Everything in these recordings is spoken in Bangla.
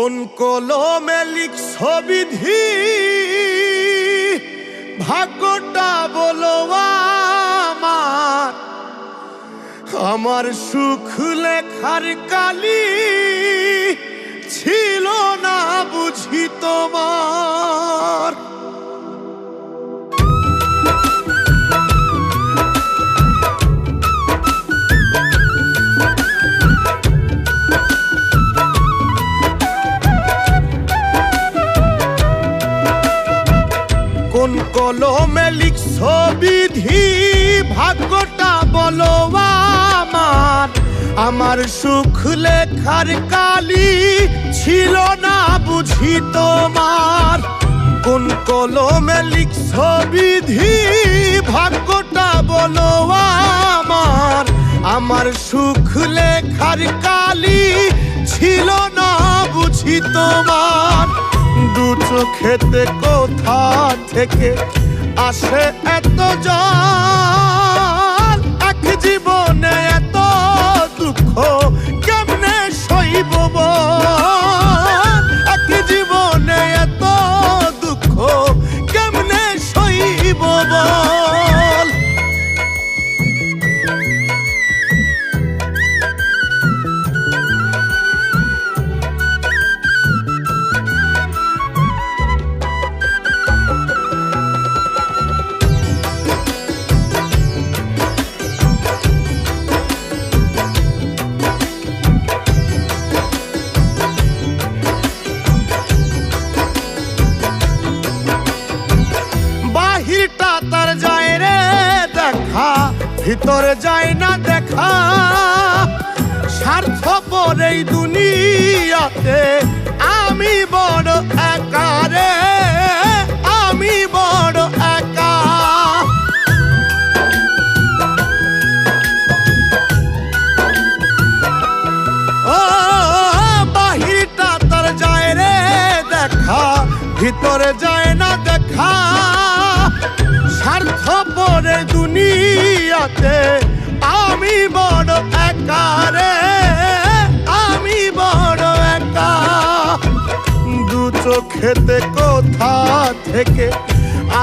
কোন কলমে লিখছো বিধি, ভাগ্যটা বলো আমার। আমার সুখ লেখার কালি ছিল না বুঝি তোমার। কোন কলমে লিখছো বিধি, ভাগ্যটা বলো আমার। আমার সুখ লেখার কালি ছিল না বুঝি তোমার। কোন কলমে লিখছো বিধি, ভাগ্যটা বলো আমার। আমার সুখ লেখার কালি ছিল না বুঝি তোমার। দু চোখেতে কোথা থেকে আসে এত জল, এক জীবনে এত দুঃখ কেমনে সইব বল। এক জীবনে এত দুঃখ কেমনে সইব বল। বাহিরটা তার যায় রে দেখা, ভিতরে যায় না দেখা। স্বার্থপর এই দুনিয়াতে আমি বড় একা রে, আমি বড় একা। ও বাহিরটা তার যায় রে দেখা, ভিতরে যায় না দেখা। স্বার্থপর দুনিয়াতে আমি বড় একা রে, আমি বড় একা। দু চোখেতে কোথা থেকে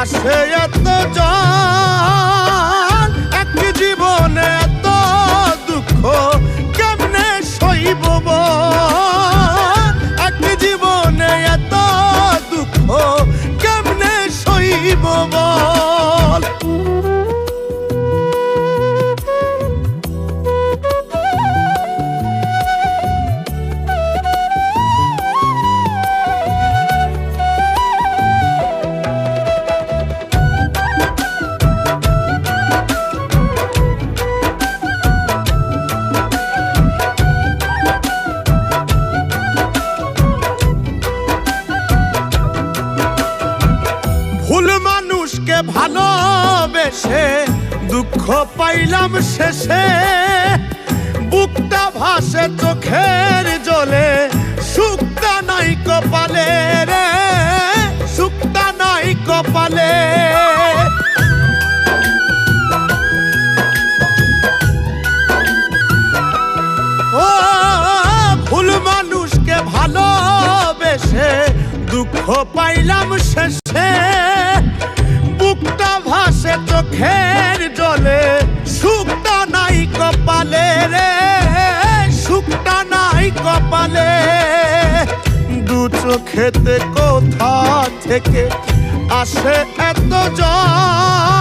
আসে এত জল, এক জীবনে এত দুঃখ কেমনে সইব বল। এক জীবনে এত দুঃখ কেমনে সইব বল। ভুল মানুষকে ভালোবেসে দুঃখ পাইলাম শেষে। বুকটা ভাসে চোখের জলে, সুখটা নাই কপালে রে, সুখটা নাই কপালে। ও ভুল মানুষকে ভালোবেসে দুঃখ পাইলাম শেষে। বুকটা ভাসে চোখের জলে, সুখটা নাই কপালে রে, সুখটা নাই কপালে। দু চোখেতে কোথা থেকে আসে এত জল,